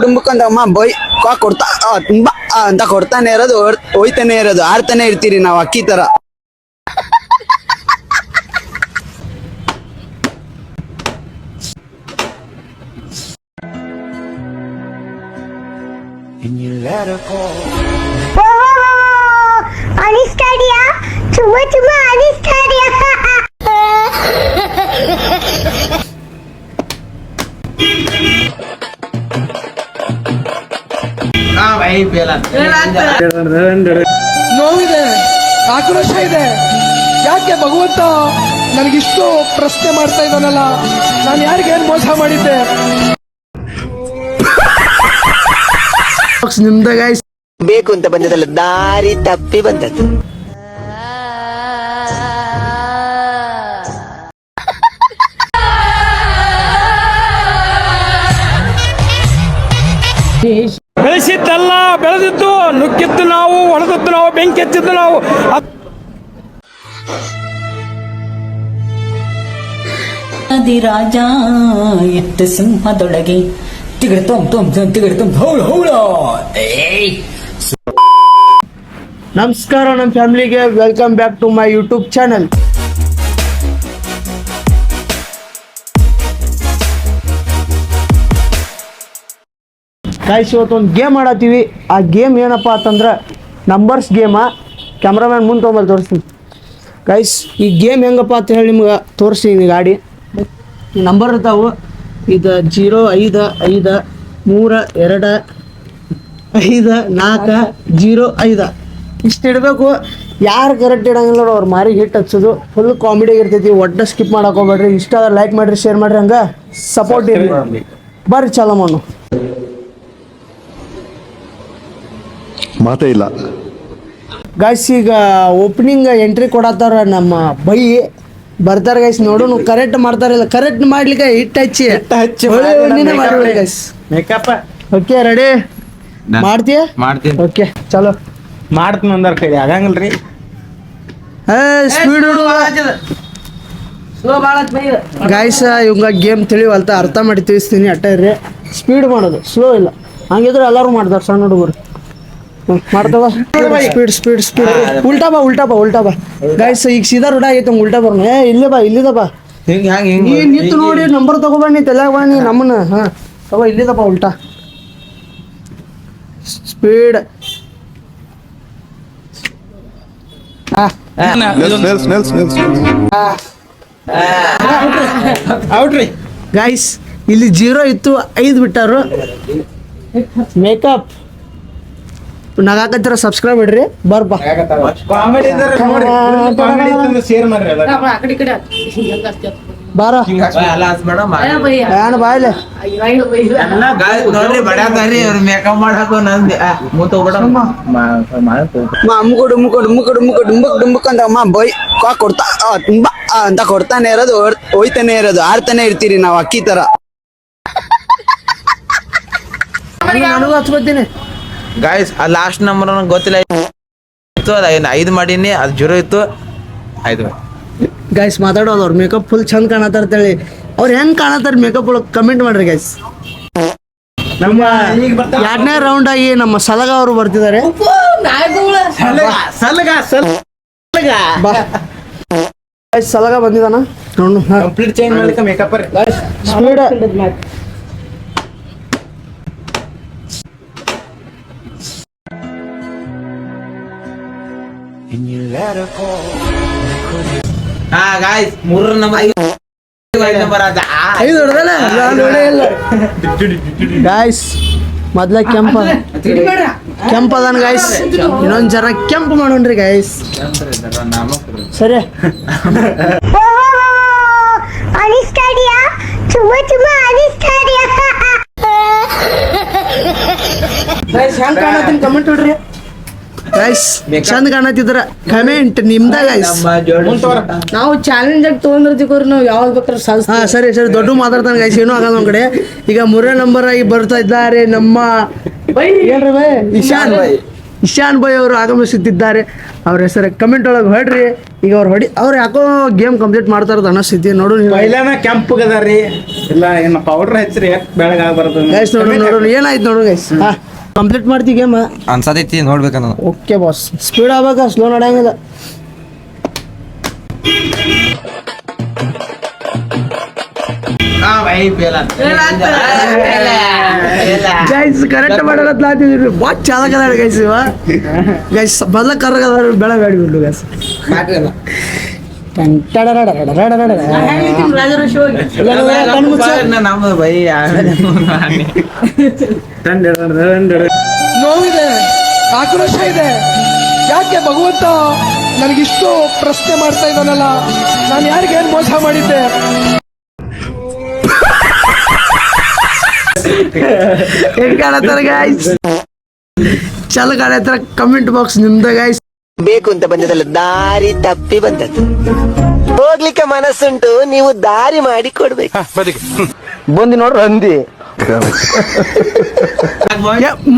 ಡುಂಬಕ್ ಅಂತ ಅಮ್ಮ ಬೈ ಕೊಡ್ತಾ ತುಂಬಾ ಅಂತ ಕೊಡ್ತಾನೆ ಇರೋದು ಹೋಯ್ತಾನೆ ಇರೋದು ಆಡ್ತಾನೆ ಇರ್ತೀರಿ ನಾವು ಅಕ್ಕಿ ತರ. ಅನಿಸ್ತಾ ಇದೆಯಾ? ತುಂಬಾ ಅನಿಸ್ತಾ ಇದೆಯಾ? ನೋವಿದೆ, ಆಕ್ರೋಶ ಇದೆ. ಯಾಕೆ ಭಗವಂತ ನನಗಿಷ್ಟು ಪ್ರಶ್ನೆ ಮಾಡ್ತಾ ಇದ್ದಾನಲ್ಲ, ನಾನು ಯಾರಿಗೇನು ಮೋಸ ಮಾಡಿದ್ದೆ? ನಿಮ್ದ ಗೈಸ್ ಬೇಕು ಅಂತ ಬಂದದಲ್ಲ, ದಾರಿ ತಪ್ಪಿ ಬಂದದ್ದು. ಬೆಳೆಸಿದ್ದಲ್ಲ, ಬೆಳೆದಿದ್ದು, ನುಗ್ಗಿದ್ದು ನಾವು, ಹೊಡೆದದ್ದು ನಾವು, ಬೆಂಕಿ ಹಚ್ಚಿದ್ದು ನಾವು. ರಾಜ ಇತ್ತ ಸಿಂಹದೊಳಗೆ ನಮಸ್ಕಾರ ನಮ್ಮ ಫ್ಯಾಮಿಲಿಗೆ, welcome back to my YouTube channel. Guys ಇವತ್ತು ಒಂದು ಗೇಮ್ ಆಡತ್ತೀವಿ. ಆ ಗೇಮ್ ಏನಪ್ಪ ಅಂತಂದ್ರೆ ನಂಬರ್ಸ್ ಗೇಮ. ಕ್ಯಾಮ್ರಾಮ್ಯಾನ್ ಮುಂದೆ ತೊಗೊಂಬಲ್ಲಿ ತೋರಿಸ್ತೀನಿ. ಗೈಸ್ ಈ ಗೇಮ್ ಹೆಂಗಪ್ಪ ಅಂತ ಹೇಳಿ ನಿಮ್ಗೆ ತೋರಿಸ್ತೀನಿ. ಗಾಡಿ ಈ ನಂಬರ್ ಇರ್ತಾವೆ. ಇದು 0 5 5 3 2 5 4 0 5 ಇಷ್ಟು ಇಡಬೇಕು. ಯಾರು ಕರೆಕ್ಟ್ ಇಡಂಗಿಲ್ಲ ಅವ್ರು ಮಾರಿಗೆ ಹಿಟ್ಟು ಹಚ್ಚೋದು. ಫುಲ್ ಕಾಮಿಡಿ ಇರ್ತೈತಿ. ಒಟ್ಟು ಸ್ಕಿಪ್ ಮಾಡಕ್ಕೆ ಹೋಗ್ಬೇಡ್ರಿ. ಇಷ್ಟ ಲೈಕ್ ಮಾಡಿರಿ, ಶೇರ್ ಮಾಡಿರಿ, ಹಂಗೆ ಸಪೋರ್ಟ್ ಇರಲಿ. ಬರ್ರಿ ಚಾಲೋ ಮಾಡು. ಮಾತೇ ಇಲ್ಲ ಗೈಸ್ ಈಗ ಓಪನಿಂಗ್ ಎಂಟ್ರಿ ಕೊಡತ್ತಾರ ನಮ್ಮ ಬೈ. ಬರ್ತಾರೆ ಗೈಸ್, ನೋಡೋಣ ಕರೆಕ್ಟ್ ಮಾಡ್ತಾರಿಲ್ಲ. ಕರೆಕ್ಟ್ ಮಾಡ್ಲಿಕ್ಕೆ ಹಿಟ್ಟು ಹಚ್ಚಿ ಗೈಸ್. ಓಕೆ ರೆಡಿ ಮಾಡ್ತೀಯ? ಮಾಡ್ತೀನಿ. ಓಕೆ ಚಲೋ ಮಾಡ್ತೀನಿ ಅಂದಾರ ಕೈ ಆಗಂಗಿಲ್ರಿ. Speed guys. ಇವಂಗ ಗೇಮ್ ತಿಳಿವಲ್ತ, ಅರ್ಥ ಮಾಡಿ ತಿಳಿಸ್ತೀನಿ. ಅಟ್ಟ ಇರ್ರಿ, ಸ್ಪೀಡ್ ಮಾಡೋದು, ಸ್ಲೋ ಇಲ್ಲ. ಹಂಗಿದ್ರೆ ಎಲ್ಲರೂ ಮಾಡ್ತಾರೆ, ಸಣ್ಣ ಹುಡುಗರು ಮಾಡ್ತಾವ. Speed speed speed. ಉಲ್ಟಾ ಬಾ. ಗೈಸ್ ಈಗ ಸೀದಾ ರೂಢ ಆಗೈತೆ, ಉಲ್ಟಾ ಬರ್ನ. ಇಲ್ಲಿದ ಬಾ. ನೀ ನಿಂತು ನೋಡಿ ನಂಬರ್ ತಗೋಬಣ್ಣಿ, ತಲೆಯಾಗ ಬಣ್ಣಿ ನಮ್ಮನ್ನ. ಹಾ ತಗೋ, ಇಲ್ಲಿದಪ್ಪ ಉಲ್ಟಾ. ಸ್ಪೀಡ್. ಔಟ್ರಿ ಗೈಸ್ ಇಲ್ಲಿ 0 ಇತ್ತು, 5 ಬಿಟ್ಟಾರು. ಮೇಕಪ್ ನಗಾಕತ್ತಿರ ಸಬ್ಸ್ಕ್ರೈಬ್ ಇಡ್ರಿ. ಬರ್ಬಾ ಶೇರ್ ಮಾಡ್ರಿ. ಬಾರ ಬಾಯ್ಲೆ. ನೋಡ್ರಿ ಬಡ್ಯಾತಾರಿ ಅವ್ರ ಮೇಕಪ್ ಮಾಡಾಕ ನಂದಿ ಡುಂಬಕ್ ಅಂತ ಅಮ್ಮ ಬೈ ಕೊಡ್ತಾ ತುಂಬಾ ಅಂತ ಕೊಡ್ತಾನೆ ಇರೋದು ಹೋಯ್ತಾನೆ ಇರೋದು ಆಡ್ತಾನೆ ಇರ್ತೀರಿ ನಾವು ಅಕ್ಕಿ ತರ. ನನಗೂ ಹಚ್ಕೋತೀನಿ ಗಾಯ್ಸ್. ಆ ಲಾಸ್ಟ್ ನಂಬರ್ ನನಗೆ ಗೊತ್ತಿಲ್ಲ ಇತ್ತು, ಅದು 5 ಮಾಡೀನಿ, ಅದು 0 ಇತ್ತು, 5. ಗೈಸ್ ಮಾತಾಡೋದು. ಅವ್ರ ಮೇಕಪ್ ಫುಲ್ ಚಂದ ಕಾಣತ್ತಾರ ಅಂತೇಳಿ ಅವ್ರು ಹೆಂಗ್ ಕಾಣತ್ತಾರ ಮೇಕಪ್ ಒಳಗೆ ಕಮೆಂಟ್ ಮಾಡ್ರಿ ಗೈಸ್. ನಮ್ಮ 2ನೇ ರೌಂಡ್ ಆಗಿ ನಮ್ಮ ಸಲಗ ಅವರು ಬರ್ತಿದ್ದಾರೆ. ಸಲಗ ಬಂದಿದಾನ ಕಂಪ್ಲೀಟ್ ಚೇಂಜ್ ಮಾಡ್ಲಿಕ್ಕೆ ಮೇಕಪ್ ಸ್ಪೀಡ್. ಹಾ ಗಾಯ್ಸ್, 3 ನಂಬರ್ 5 ನಂಬರ್ ಆದ. 5 ಹೊಡೆದಲ್ಲ ಗಾಯ್ಸ್. ಮೊದ್ಲ ಕೆಂಪದಾನ ಗಾಯ್ಸ್. ಇನ್ನೊಂದ್ ಜರ ಕೆಂಪು ಮಾಡೋಣ್ರಿ ಗಾಯ್ಸ್. ಸರಿ ಅನಿಸ್ತಾ ಇದೆಯಾ? ತುಂಬಾ ಅನಿಸ್ತಾ ಇದೆಯಾ? ಹೆಂಗ್ ಕಾಣತ್ತೀನಿ ಕಮೆಂಟ್ ನೋಡ್ರಿ ಗೈಸ್. ಚಂದ ಕಾಣತಿದ್ರ ಕಮೆಂಟ್ ನಿಮ್ದ ಗೈಸ್. ನಾವು ಚಾಲೆಂಜ್ ಆಗಿ ತಗೊಂಡಿರ್ತೀವಿ ನಾವು ಯಾವ್ದು ಬೇಕಾದ್ರೆ. ಹಾ ಸರಿ ದೊಡ್ಡ ಮಾತಾಡ್ತಾನೆ ಗೈಸ್, ಏನೂ ಆಗಲ್ಲ ನಮ್ ಕಡೆ. ಈಗ 3ನೇ ನಂಬರ್ ಆಗಿ ಬರ್ತಾ ಇದ್ದಾರೆ ನಮ್ಮ ಏನ್ರಿ ಬೈ ಇಶಾನ್. ಇಶಾನ್ ಭಾಯ್ ಅವರು ಆಗಮಿಸುತ್ತಿದ್ದಾರೆ. ಅವ್ರ ಹೆಸರು ಕಮೆಂಟ್ ಒಳಗೆ ಹೊಡ್ರಿ. ಈಗ ಅವ್ರು ಯಾಕೋ ಗೇಮ್ ಕಂಪ್ಲೀಟ್ ಮಾಡ್ತಾ ಇರೋದು ಅನ್ನಿಸ್ತೈತಿ. ನೋಡು ಪೈಲಾನ ಕೆಂಪಗದಾರ್ರಿ ಇಲ್ಲ ಏನು ಪೌಡರ್ ಹಚ್ಚಿರಿ ಯಾಕೆ ಬೆಳಗ್ಗೆ ಆಗ್ಬಾರ್ದು ಗೈಸ್. ನೋಡು ಏನಾಯ್ತು ನೋಡು ಗೈಸ್. ಕಂಪ್ಲೀಟ್ ಮಾಡ್ತಿ ಗೇಮ್ ಅನ್ಸತೈತಿ ನೋಡ್ಬೇಕನ್ನ. Okay boss. ಸ್ಪೀಡ್ ಆಗ್ಬೇಕ, ಸ್ಲೋ ನಡೆಯಂಗಿಲ್ಲ. ಗೈಸ್ ಕರೆಕ್ಟ್ ಮಾಡಲತ್ಲಾತಿದ್ರಿ. ಬಾತ್ ಚಾಲಕ ಅದಾಳ ಗೈಸ್. ಇವ ಗೈಸ್ ಬದಲ ಕರ್ಗದ ಬೆಳ ಬೇಡಿ ಬಿಡ್ಲು ಗೈಸ್. ನೋವಿದೆ, ಆಕ್ರೋಶ ಇದೆ. ಯಾಕೆ ಭಗವಂತ ನನಗಿಷ್ಟು ಪ್ರಶ್ನೆ ಮಾಡ್ತಾ ಇದ್ದಾನಲ್ಲ, ನಾನು ಯಾರಿಗೇನು ಮೋಸ ಮಾಡಿದ್ದೆ? ಹೆಂಗ್ ಕಾಣತ್ತಾರ ಗೈಸ್? ಚಲ ಕಾಣತ್ತಾರ. ಕಮೆಂಟ್ ಬಾಕ್ಸ್ ನಿಮ್ದ ಗೈಸ್. ಬೇಕು ಅಂತ ಬಂದದಲ್ಲ, ದಾರಿ ತಪ್ಪಿ ಬಂದದ್ದು. ಹೋಗ್ಲಿಕ್ಕೆ ಮನಸ್ಸುಂಟು, ನೀವು ದಾರಿ ಮಾಡಿ ಕೊಡ್ಬೇಕು. ಬಂದು ನೋಡ್ರಿ ಅಂದಿ.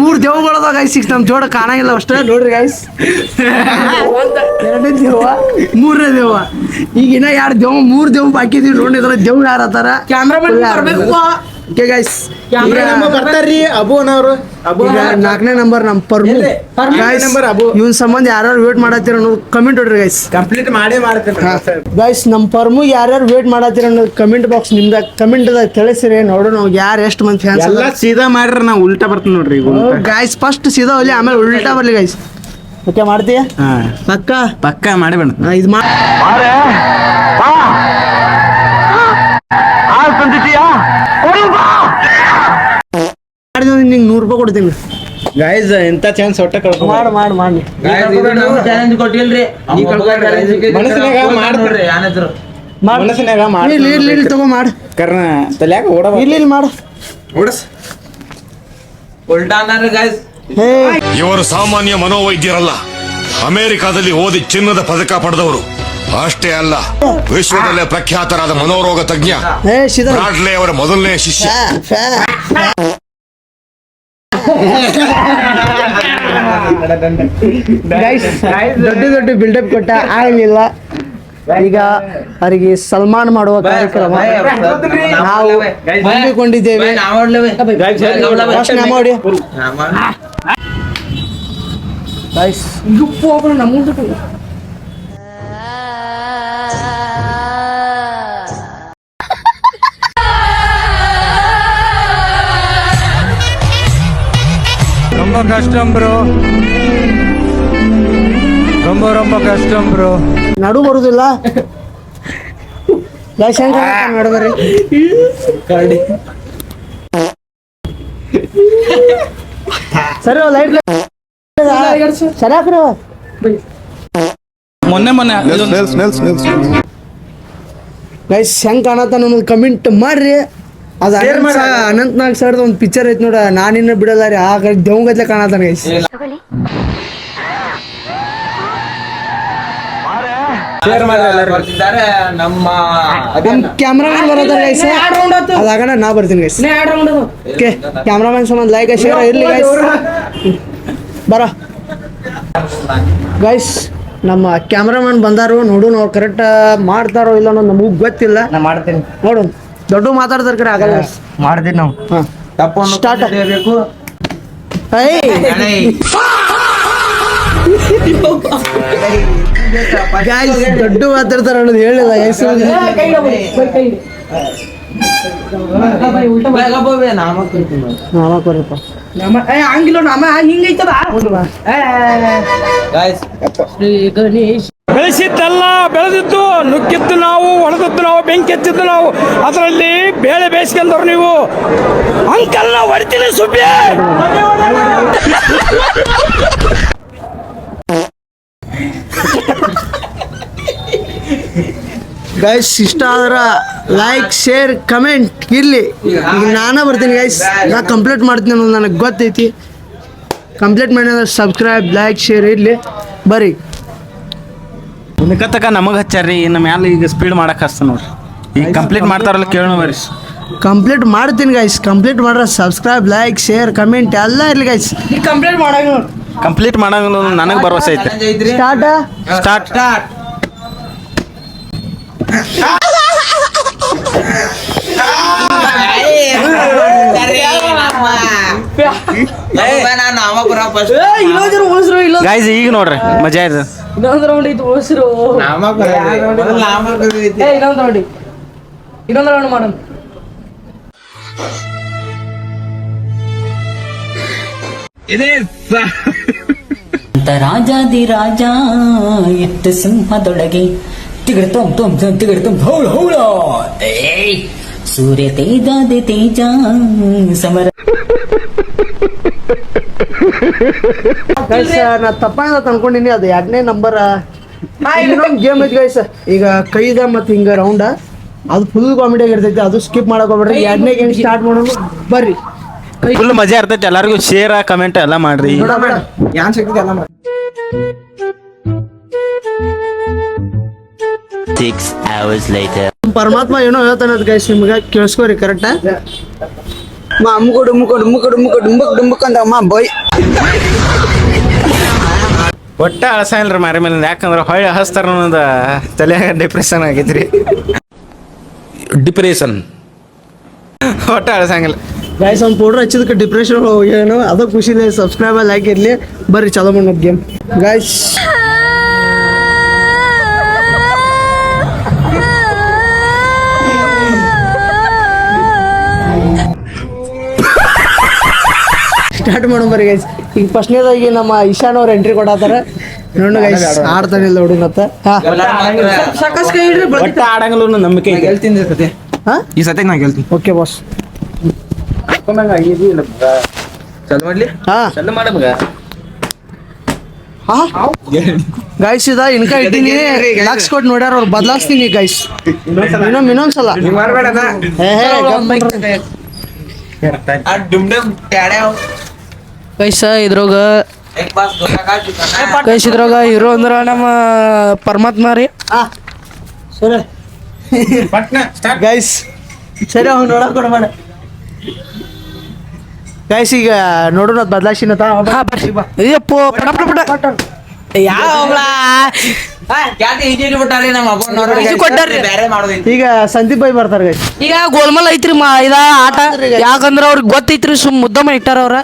3 ದೇವಗಳದ ಗೈಸ್. ಈಗ ನಮ್ ಜೋಡ ಕಾಣಂಗಿಲ್ಲ ಅಷ್ಟೇ ನೋಡ್ರಿ ಗೈಸ್. 2ನೇ ದೇವ, 3ನೇ ದೇವ. ಈಗ ಇನ್ನ 2 ದೇವ, 3 ದೇವ ಬಾಕಿ ಇದೀವಿ. ನೋಡಿದ್ರ ದೇವ್ ಯಾರ ಅದಾರ? ಕ್ಯಾಮ್ರಾಮನ್ ಬರ್ಬೇಕು. ಓಕೆ ಗೈಸ್, ಬರ್ತಾರ್ರಿ ಅಬುನವ್ರು. ಈಗ 4ನೇ ನಂಬರ್ ನಮ್ ಪರ್ಮು ನಂಬರ್ ಅಬು. ಇವನ್ ಸಂಬಂಧ ಯಾರ್ಯಾರು ವೇಟ್ ಮಾಡತ್ತೀರ ಅನ್ನೋದು ಕಮೆಂಟ್ ಹೊಡ್ರಿ ಗೈಸ್. ಕಂಪ್ಲೀಟ್ ಮಾಡೇ ಮಾಡ್ತೇನೆ ಗೈಸ್. ನಮ್ ಪರ್ಮು ಯಾರ್ಯಾರು ವೇಟ್ ಮಾಡತ್ತೀರ ಅನ್ನೋದು ಕಮೆಂಟ್ ಬಾಕ್ಸ್ ನಿಮ್ದ ಕಮೆಂಟ್ ತಿಳಿಸಿರಿ. ನೋಡೋಣ ಯಾರು ಎಷ್ಟು ಮಂದಿ ಫ್ಯಾನ್ಸ್. ಎಲ್ಲ ಸೀದಾ ಮಾಡ್ರಿ, ನಾ ಉಲ್ಟಾ ಬರ್ತೀನಿ ನೋಡ್ರಿ ಈಗ. ಗೈಸ್ ಫಸ್ಟ್ ಸೀದಾ ಹೊಲಿ, ಆಮೇಲೆ ಉಲ್ಟಾ ಬರ್ಲಿ ಗೈಸ್. ಓಕೆ ಮಾಡ್ತೀಯ? ಪಕ್ಕ ಮಾಡಿ ಬೇಡ ಇದು ಮಾಡಿದ್ರೆ ನಿಂಗೆ 100 ರೂಪಾಯಿ ಕೊಡ್ತೀನಿ. ಗೈಸ್ ಇಂಥ ಚಾನ್ಸ್ ಒಟ್ಟ ಕಳ್ಕೊ ಮಾಡಿ ಚಾಲೆಂಜ್ ಕೊಟ್ಟಿಲ್ರಿ. ಮನಸ್ಸಿನಾಗ ಮಾಡಿ ಇಲ್ಲಿ ತಗೋ ಮಾಡು. ಕರ್ನ ತಲ್ಯಾಗ ಓಡ ಇಲ್ಲಿ ಮಾಡು. ಓಡಸ್ ಉಲ್ಟಾ ಅನ್ನಾರ ಗೈಸ್. ಇವರು ಸಾಮಾನ್ಯ ಮನೋವೈದ್ಯರಲ್ಲ. ಅಮೆರಿಕಾದಲ್ಲಿ ಓದಿ ಚಿನ್ನದ ಪದಕ ಪಡೆದವರು. ಅಷ್ಟೇ ಅಲ್ಲ, ವಿಶ್ವದಲ್ಲೇ ಪ್ರಖ್ಯಾತರಾದ ಮನೋರೋಗ ತಜ್ಞ ಬ್ರಾಡ್ಲೆ ಅವರ ಮೊದಲನೇ ಶಿಷ್ಯ. ದೊಡ್ಡ ಬಿಲ್ಡಪ್ ಕೊಟ್ಟ, ಆಗಲಿಲ್ಲ. ಈಗ ಅವರಿಗೆ ಸಲ್ಮಾನ್ ಮಾಡುವ ಕಾರ್ಯಕ್ರಮ ನಾವು ಹಮ್ಮಿಕೊಂಡಿದ್ದೇವೆ. ரொம்ப கஷ்டம் ப்ரோ, ரொம்ப ரொம்ப கஷ்டம் ப்ரோ. ನಡು ಬರುದಿಲ್ಲ ನಡುಬರ್ರಿ. ಸರಿ ಲೈಟ್ ಸರಿ ಹಾಕ್ರಿ. ಮೊನ್ನೆ ಗೈಸ್ ಹೆಂಗ್ ಕಾಣತ್ತ ನಮ್ಗೆ ಕಮೆಂಟ್ ಮಾಡ್ರಿ. ಅದು ಅನಂತ್ನಾಗ್ ಸರ್ದ ಒಂದು ಪಿಕ್ಚರ್ ಐತಿ ನೋಡ, ನಾನಿನ್ನ ಬಿಡಲ್ಲ ರೀ. ಆ ದೇವಂಗತ್ಲೆ ಕಾಣತ್ತಾನ ಗೈಸ್. ನಮ್ಮ ಕ್ಯಾಮ್ರಾಮನ್ ಬರೋದಾರ ಗೈಸ್. ಅದಾಗಣ ನಾ ಬರ್ತೀನಿ ಗೈಸ್. ಓಕೆ, ಕ್ಯಾಮ್ರಾಮನ್ ಸಂಬಂಧ ಲೈಕ್ ಶೇರ್ ಇರ್ಲಿ ಗೈಸ್. ಬರ ಗೈಸ್, ನಮ್ಮ ಕ್ಯಾಮ್ರಾಮನ್ ಬಂದಾರು. ನೋಡು ಅವ್ರು ಕರೆಕ್ಟ್ ಮಾಡ್ತಾರೋ ಇಲ್ಲ ಅನ್ನೋದು ನಮಗೂ ಗೊತ್ತಿಲ್ಲ. ನಾ ಮಾಡ್ತೇನೆ ನೋಡು, ದೊಡ್ಡ ಮಾತಾಡ್ತಾರ ಕರೆ ಆಗಲ್ಲ. ಮಾಡ್ತೀನಿ ನಾವು. ಸ್ಟಾರ್ಟ್. ಗೈಸ್ ದೊಡ್ಡ ಮಾತಾಡ್ತಾರ ಅನ್ನೋದು ಹೇಳಿಲ್ಲ ಗೈಸ್. ಬೆಳೆಸಿದ್ದಲ್ಲ, ಬೆಳೆದಿದ್ದು, ನುಗ್ಗಿದ್ದು ನಾವು, ಹೊಡೆದದ್ದು ನಾವು, ಬೆಂಕಿ ಹಚ್ಚಿದ್ದು ನಾವು. ಅದರಲ್ಲಿ ಬೇಳೆ ಬೇಯಿಸ್ಕೊಂಡವ್ರು ನೀವು. ಅಂಕಲ್ ನಾವು ಹೊಡಿತೀನಿ ಸುಬ್ಬಿ. ಗೈಸ್ ಇಷ್ಟ ಆದ್ರ ಲೈಕ್ ಶೇರ್ ಕಮೆಂಟ್ ಇರ್ಲಿ. ಈಗ ನಾನೇ ಬರ್ತೀನಿ ಗೈಸ್. ನಾ ಕಂಪ್ಲೀಟ್ ಮಾಡ್ತೀನಿ ಅನ್ನೋದು ನನಗೆ ಗೊತ್ತೈತಿ. ಕಂಪ್ಲೀಟ್ ಮಾಡಿ ಸಬ್ಸ್ಕ್ರೈಬ್ ಲೈಕ್ ಶೇರ್ ಇರ್ಲಿ. ಬರ್ರಿ. ತಕ ನಮಗೆ ಹಚ್ಚಾರ್ರಿ, ಇನ್ನು ಮ್ಯಾಲೆ ಈಗ ಸ್ಪೀಡ್ ಮಾಡಕ್ ಹಚ್ತ ನೋಡ್ರಿ. ಈಗ ಕಂಪ್ಲೀಟ್ ಮಾಡ್ತಾರಲ್ಲ ಕೇಳೋಣ ಬರ್ರಿ. ಕಂಪ್ಲೀಟ್ ಮಾಡ್ತೀನಿ ಗೈಸ್. ಕಂಪ್ಲೀಟ್ ಮಾಡ್ರೆ ಸಬ್ಸ್ಕ್ರೈಬ್ ಲೈಕ್ ಶೇರ್ ಕಮೆಂಟ್ ಎಲ್ಲ ಇರ್ಲಿ ಗೈಸ್. ಕಂಪ್ಲೇಂಟ್ ಮಾಡಾಗ ಕಂಪ್ಲೀಟ್ ಮಾಡೋ ನನಗೆ ಭರವಸೆ ಐತೆ. ಸ್ಟಾರ್ಟ್. ಸ್ಟಾರ್ಟ್. ಗೈಸ್ ಈಗ ನೋಡ್ರಿ ಮಜಾ ಇದೆ. ಇನ್ನೊಂದು ರೌಂಡ್ ಐತಿ ಉಳಿಸ್ರು. ಇನ್ನೊಂದು ರೌಂಡ್ ಮಾಡೋಣ. ರಾಜಾದಿ ರಾಜ ಇತ್ತ ಸಿಂಹದೊಳಗೆ ತಿಗಡ್ತೊಂ ಹೌಳ ಹೌಳ ಏಯ್ ಸೂರ್ಯ ತೇಜಾದಿ ತೇಜ ಸಮರ. ಗೈಸ್ ನಾ ತಪ್ಪಾಗ ಅನ್ಕೊಂಡಿನಿ, ಅದು 2ನೇ ನಂಬರ್ ಇನ್ನೊಂದು ಗೇಮ್ ಐತಿ ಗೈಸ್. ಈಗ ಕೈದ ಮತ್ತೆ ಹಿಂಗ ರೌಂಡ್ ಅದು ಫುಲ್ ಕಾಮಿಡಿ ಆಗಿರ್ತೈತಿ, ಅದು ಸ್ಕಿಪ್ ಮಾಡಕ್ ಹೋಗ್ಬೇಡ್ರಿ. 2ನೇ ಗೇಮ್ ಸ್ಟಾರ್ಟ್ ಮಾಡೋಣ ಬರ್ರಿ. ಫುಲ್ ಮಜಾ ಇರ್ತೈತಿ. ಎಲ್ಲರಿಗೂ ಶೇರ್ ಕಮೆಂಟ್ ಎಲ್ಲ ಮಾಡ್ರಿ. ಯಾನ್ ಸಿಗ್ತದೆ ಎಲ್ಲ ಮಾಡಿ. 6 hours later. ಪರಮಾತ್ಮ ಏನೋ ಹೇಳ್ತಾನದ ಗೈಸ್, ನಿಮ್ಗೆ ಕೇಳಿಸ್ಕೋರಿ ಕರೆಕ್ಟ್. ಅಮ್ಮ ಬಾಯ್ ಒಟ್ಟ ಅಳಸ ಇಲ್ರಿ ಮಾರಿ ಮೇಲೆ, ಯಾಕಂದ್ರೆ ಹೊಳ್ಳಿ ಹಸ್ತಾರ ಅನ್ನೋದು ತಲೆಯಾಗ ಡಿಪ್ರೆಷನ್ ಆಗೈತ್ರಿ. ಡಿಪ್ರೆಷನ್ ಒಟ್ಟ ಅಳಸಂಗಿಲ್ಲ ಗೈಸ್. ಒಂದು ಪೌಡ್ರ್ ಹಚ್ಚಿದಕ್ಕೆ ಡಿಪ್ರೆಷನ್ ಹೋಗ್ಯಾನು, ಅದು ಖುಷಿಲೇ. ಸಬ್ಸ್ಕ್ರೈಬ್ ಲೈಕ್ ಇರಲಿ, ಬರ್ರಿ ಚಲೋ ಮಾಡೋದು ಗೇಮ್ ಗೈಸ್. ಸ್ಟಾರ್ಟ್ ಮಾಡೋ ಬರ್ರಿ ಗೈಸ್. ಈಗ ಫಸ್ಟ್ನೇದಾಗಿ ನಮ್ಮ ಇಶಾನ್ ಅವ್ರು ಎಂಟ್ರಿ ಕೊಡತ್ತಾರ. ನೋಡು ಗೈಸ್, ಆಡ್ತಾನಿಲ್ಲ ಹುಡುಗತ್ತ. ಸಾಕಷ್ಟು ಕೈ ಹಿಡ್ರಿ. ಒಟ್ಟ ಆಡಂಗಿಲ್ಲ ನಂಬಿಕೆ ಐತೆ. ಗೆಲ್ತೀನಿ ಸತಿ, ಈ ಸತಿ ನಾ ಗೆಲ್ತೀನಿ. Okay boss. ಚಲ್ ಮಾಡ್ಲಿ. ಚಂದ ಮಾಡಮ್ಗ. ಗೈಸ್ ಇದ ಇನ್ಕ ಇಟ್ಟಿನಿ, ಲಕ್ಸ್ ಕೊಟ್ಟು ನೋಡ್ಯಾರ ಅವ್ರು. ಬದಲಾಯಿಸ್ತೀನಿ ಗೈಸ್ ಇನ್ನೊಂದ್ಸಲ. ಗೈಸ್ ಇದ್ರಾಗ ಹೀರೋ ಅಂದ್ರ ನಮ್ಮ ಪರಮಾತ್ಮ ರೀ. ಸರಿ ಗೈಸ್, ಸರಿ ಅವ್ನು ನೋಡಕ್ ಕೊಡಬೇಡ ಗೈಸ್. ಈಗ ನೋಡೋಣ ಬದಲಾಯಿಸಿನ ಈಗ ಸಂದೀಪ್ ಬೈ ಬರ್ತಾರೆ ಗೈಸ್. ಈಗ ಗೋಲ್ಮಾಲ್ ಐತ್ರಿ ಇದ ಆಟ, ಯಾಕಂದ್ರ ಅವ್ರಿಗೆ ಗೊತ್ತೈತ್ರಿ, ಸುಮ್ ಮುದ್ದಮ್ಮ ಇಟ್ಟಾರ ಅವ್ರ.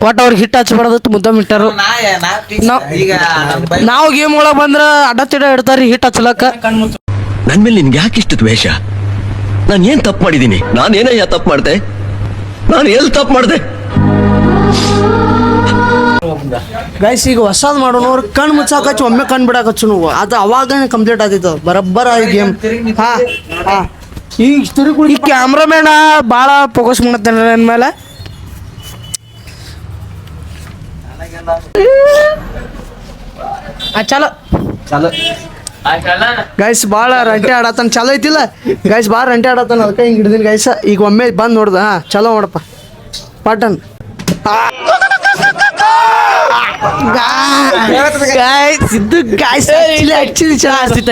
ಒಟ್ಟು ಅವ್ರಿಗೆ ಹಿಟ್ ಹಚ್ಬಾರ್ದತ್ತು, ಮುದ್ದಮ್ಮ ಇಟ್ಟಾರ. ನಾವು ಗೇಮ್ ಒಳಗೆ ಬಂದ್ರ ಅಡ್ಡ ತಿಡ ಇಡ್ತಾರ್ರಿ ಹಿಟ್ ಹಚ್ಲಕ್ಕ. ನನ್ ಮೇಲೆ ನಿನ್ಗೆ ಯಾಕೆ ಇಷ್ಟ ದ್ವೇಷ? ನಾನು ಏನ್ ತಪ್ಪು ಮಾಡಿದೀನಿ? ನಾನೇನಯ್ಯ ತಪ್ಪು ಮಾಡ್ದೆ? ನಾನು ಎಲ್ಲಿ ತಪ್ಪು ಮಾಡ್ದೆ? ಗೈಸ್ ಈಗ ಹೊಸದ್ ಮಾಡೋಣ. ಅವ್ರು ಕಣ್ ಮುಚ್ಚಾಕಚ್ಚು, ಒಮ್ಮೆ ಕಣ್ ಬಿಡಾಕಚ್ಚು ನಾವು. ಅದು ಅವಾಗ ಕಂಪ್ಲೀಟ್ ಆದಿತ್ತು ಬರಬ್ಬರ ಗೇಮ್. ಈಗ ಈ ಕ್ಯಾಮ್ರಾಮ್ಯಾನ ಭಾಳ ಫೋಕಸ್ ಮಾಡತ್ತೇನೆ ನನ್ನ ಮೇಲೆ. ಚಲೋ ಗೈಸ್ ಭಾಳ ರಂಟೆ ಆಡತಾನ. ಚಲೋ ಐತಿಲ್ಲ ಗೈಸ್, ಭಾಳ ರಂಟೆ ಆಡತಾನ. ಅದಕ್ಕೆ ಹಿಂಗೆ ಹಿಡ್ದೀನಿ ಗೈಸ್. ಈಗ ಒಮ್ಮೆ ಬಂದು ನೋಡ್ದ. ಚಲೋ ನೋಡಪ್ಪ ಪಾಟನ್. ಇದು ಗೈಸ್ ಆಕ್ಚುಲಿ ಚೆನ್ನಾಗಿ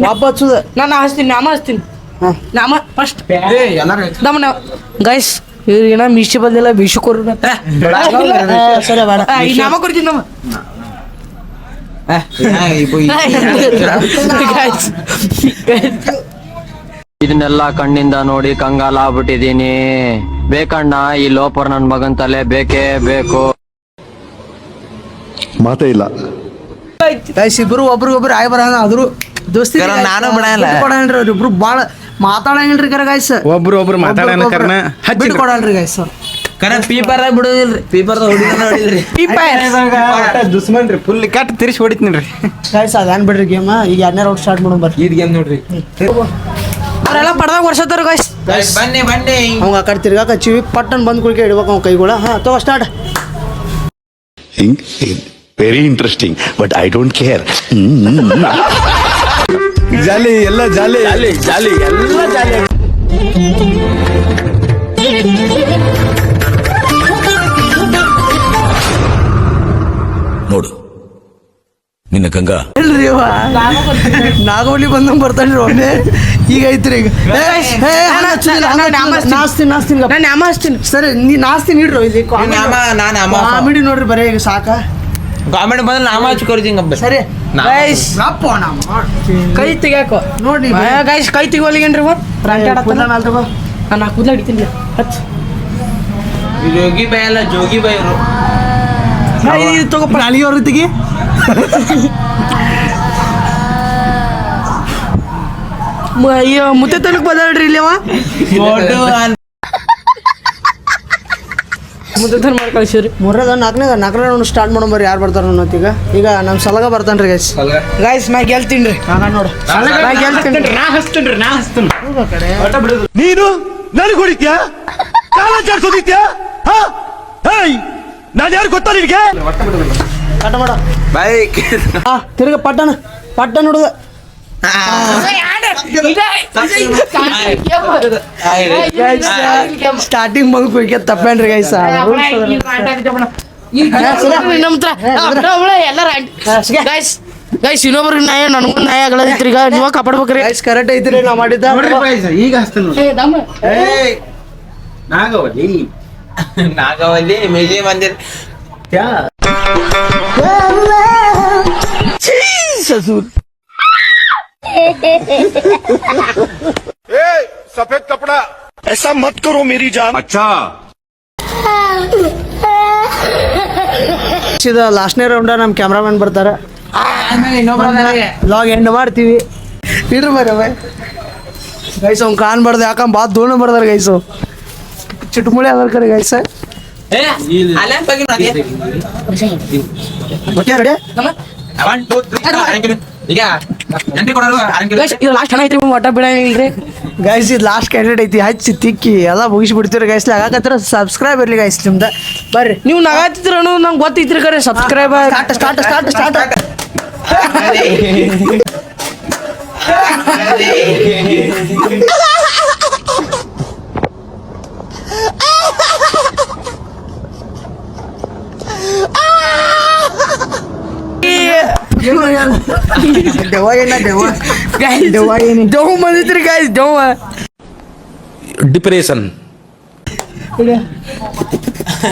ವಾಪ ಹಚ್ಚುದ. ನಾನು ಹಚ್ತೀನಿ, ನಾಮ ಹಚ್ತೀನಿ. ನಾಮ ಫಸ್ಟ್ ನಮ್ಮ ಗೈಸ್. ಇವ್ರಿಗೇನ ಮೀಶಿ ಬಂದಿಲ್ಲ, ಮೀಶಿ ಕೊಡ್ರಿ. ಸರಿ ಬೇಡ, ನಾಮ ಕೊಡ್ತೀನಿ. ನಮ್ಮ ಇದನ್ನೆಲ್ಲ ಕಣ್ಣಿಂದ ನೋಡಿ ಕಂಗಾಲ ಆಗ್ಬಿಟ್ಟಿದೀನಿ. ಬೇಕಣ್ಣ ಈ ಲೋಪರ್ ನನ್ ಮಗನ್ ತಲೆ ಬೇಕೇ ಬೇಕು. ಮಾತೇ ಇಲ್ಲ. ಗೈಸ್ ಇಬ್ರು ಒಬ್ರಿಗೊಬ್ರು ಆಯ್ ಬರ ಆದ್ರು ದೋಸ್ತಿ. ನಾನು ಬಿಡಲ್ಲ. ಕೊಡಲ್ರಿ ಅವ್ರಿಬ್ರು ಭಾಳ ಮಾತಾಡಂಗಿಲ್ರಿ ಕರೆ ಗೈಸ್. ಒಬ್ರು ಮಾತಾಡೋಣ ಹಚ್ಚಿ ಕೊಡಲ್ರಿ ಗೈಸ್. ಪೀಪರ್ ಬಿಡೋದಿಲ್ರಿ, ಪೀಪರ್ ಹೊಡಿಲ್ರಿ. ದುಶ್ಮನ್ ರೀ, ಫುಲ್ ಕಟ್ ತಿರ್ಸಿ ಹೊಡಿತೀನಿ ರೀ ಗೈಸ್. ಅದೇನ್ ಬಿಡ್ರಿ ಗೇಮ್. ಈಗ 2ನೇ ರೌಂಡ್ ಸ್ಟಾರ್ಟ್ ಮಾಡೋಣ ಬರ್ರಿ. ಈ ಗೇಮ್ ನೋಡ್ರಿ, ಅವರೆಲ್ಲ ಪಡ್ದಾಗ ವರ್ಷತ್ತಾರ ಗೈಸ್. ಬನ್ನಿ ಬನ್ನಿ. ಅವಾಗ ಆ ಕಡೆ ತಿರ್ಗಾಕ ಹಚ್ಚಿವಿ, ಪಟ್ಟನ್ ಬಂದ್ ಕುಳಿಕೆ ಇಡ್ಬೇಕು ಅವ್ನ ಕೈಗಳ. ತಗೋ start. Very interesting, but I don't care. Jolly ಎಲ್ಲ ಜಾಲಿ ಜಾಲಿ ಜಾಲಿ ಎಲ್ಲ ಜಾಲಿ. ನೋಡು, ನಿನ್ನ ನಿನ್ನ ಗಂಗಾ ಇಲ್ರಿ ಇವ ನಾಗವಲ್ಲಿ ಬಂದಂಗೆ ಬರ್ತಾನ್ರಿ ಒಮ್ಮೆ ಈಗ ಐತ್ರಿ ಈಗ ನಾಸ್ತೀನಿ ನಾನು ಅಮ್ಮ ಹಚ್ತೀನಿ. ಸರಿ ನೀ ನಾಸ್ತೀನಿ ಇಡ್ರು ಇಲ್ಲಿ ಕಾಮಿಡಿ ನೋಡ್ರಿ ಬರೀ ಈಗ ಸಾಕ ಕಾಮೆಂಟ್ ಬಂದ್ರೆ ನಾಮ ಹಚ್ಕೊಡ್ತೀನಿ ಸರಿ ಗೈಸ್ ಕೈ ತೆಗ್ಯಾಕೋ ನೋಡಿ ಗೈಸ್ ಕೈ ತೆಗೋಲಿಗೇನ್ರಿ ನಾನು ಕೂದಲ ಹಿಡಿತೀನಿ ಹಚ್ ಜೋಗಿ ಬೈ ಅಲ್ಲ ಜೋಗಿ ಬೈ ಅವರು ತಗೋಪ್ಪ ನಾಲಿಗೆ ಅವ್ರ ತೆಗಿ ಮುತ್ತೆ ತನಕ ಬದಲ್ರಿ ಇಲ್ಲಿ ಅವ ಮುತ್ತೆ ತನ ಮಾಡಿ ಕಳಿಸಿರಿ. ನಾಲ್ಕನೇ ರೌಂಡ್ ಸ್ಟಾರ್ಟ್ ಮಾಡೋ ಬರ್ರಿ ಯಾರು ಬರ್ತಾರ ಅನ್ನೋತ್ ಈಗ ನಮ್ಮ ಸಲಗ ಬರ್ತಾನ್ರಿ ಗೈಸ್ ಗೈಸ್ ನಾ ಗೆಲ್ತೀನಿ ರೀ. ನೋಡು ನಾ ಹಚ್ತೀನಿ ನೀನು ನನಗೆ ಹೊಡಿತ್ಯಾ ಕಾಲ ಜಾಡ್ಸೋದಿತ್ಯಾ ನಾನು ಯಾರು ಗೊತ್ತಾ ನಿನಗೆ? ಕಟ ಮಾಡ ಬೈಕ್ ತಿರ್ಗ ಪಟ್ಟಣ ಹುಡುಗ ಸ್ಟಾರ್ಟಿಂಗ್ ಬಂದು ಕುಯ್ಕೆ ತಪ್ಪೇನ್ರಿ ಗೈಸ್ ಗೈಸ್ ಇನ್ನೊಬ್ರಿಗೆ ನ್ಯಾಯ ನನಗೂ ನ್ಯಾಯ ಆಗಲೈತ್ರಿ. ಈಗ ನೀವ ಕಾಪಾಡ್ಬೇಕ್ರಿ. ಗೈಸ್ ಕರೆಕ್ಟ್ ಐತ್ರಿ ನಾ ಮಾಡಿದ್ದ ಈಗ ಹಚ್ತೀನಿ ನಾಗವಲ್ಲಿ ಮೇಜೆ ಮಂದಿರ सफेद कपड़ा ऐसा मत करो मेरी जान अच्छा ಲಾಸ್ಟ್ನೇ ರೌಂಡ ನಮ್ಮ ಕ್ಯಾಮ್ರಾಮನ್ ಬರ್ತಾರ ಲಾಗ್ ಎಂಡ್ ಮಾಡ್ತೀವಿ ಇಡ್ರಿ ಬರ ಗೈಸ್ ಅವ್ನು ಕಾಣ್ಬಾರ್ದು ಯಾಕಂದ್ ಬಾತ್ ದೋಣ ಬರ್ದಾರ ಗೈಸು ಚಿಟ್ಮುಳಿ ಅದಾರ ಕಡೆ ಗೈಸ ಲಾಸ್ಟ್ ಚೆನ್ನಾಗೈತಿ ಒಟ್ಟ ಬಿಡಂಗಿಲ್ರಿ. ಗೈಸ್ ಇದು ಲಾಸ್ಟ್ ಕ್ಯಾಂಡಿಡೇಟ್ ಐತಿ ಹಚ್ಚಿ ತಿಕ್ಕಿ ಎಲ್ಲ ಮುಗಿಸ್ಬಿಡ್ತೀರಿ ಗೈಸ್ ಆಗಾಕತ್ರ ಸಬ್ಸ್ಕ್ರೈಬ್ ಇರಲಿ ಗೈಸ್ ನಿಮ್ದು ಬರ್ರಿ. ನೀವು ನಗಾತಿದ್ರ ಅನ್ನೋದು ನಂಗೆ ಗೊತ್ತೈತ್ರಿ ಕರೆ ಸಬ್ಸ್ಕ್ರೈಬ್ ಸ್ಟಾರ್ಟ್ ದೆವ್ ಬಂದಿತ್ರಿ ಗೈಸ್ ದೆವ್ ಡಿಪ್ರೆಷನ್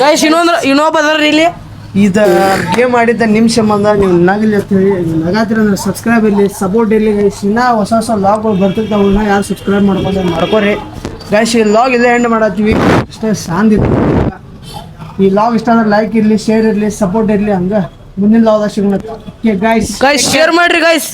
ಗೈಸ್ ಇನ್ನೊಬ್ಬ ಅದಾರ್ರಿ ಇಲ್ಲಿ. ಇದು ಗೇಮ್ ಆಡಿದ್ದ ನಿಮ್ಮ ಸಂಬಂಧ ನೀವು ನಗಲಿ ಅಂತ ಹೇಳಿ ನಗಾತಿರ ಅಂದ್ರೆ ಸಬ್ಸ್ಕ್ರೈಬ್ ಇರಲಿ ಸಪೋರ್ಟ್ ಇರಲಿ ಗೈಸ್. ಇನ್ನೂ ಹೊಸ ಲಾಗ್ಗಳು ಬರ್ತಿರ್ತಾವೆ ಅವನ್ನ ಯಾರು ಸಬ್ಸ್ಕ್ರೈಬ್ ಮಾಡ್ಕೊರಿ ಗೈಸ್. ಈ ಲಾಗ್ ಇಲ್ಲೇ ಎಂಡ್ ಮಾಡತ್ತೀವಿ ಅಷ್ಟೇ ಶಾಂತಿ. ಈ ಲಾಗ್ ಇಷ್ಟ ಅಂದ್ರೆ ಲೈಕ್ ಇರಲಿ ಶೇರ್ ಇರಲಿ ಸಪೋರ್ಟ್ ಇರಲಿ ಹಂಗೆ ಮುಂದಿನ ಲಾಗ್ದಾಗ ಸಿಗೋಣ ಗೈಸ್. ಶೇರ್ ಮಾಡ್ರಿ ಗೈಸ್.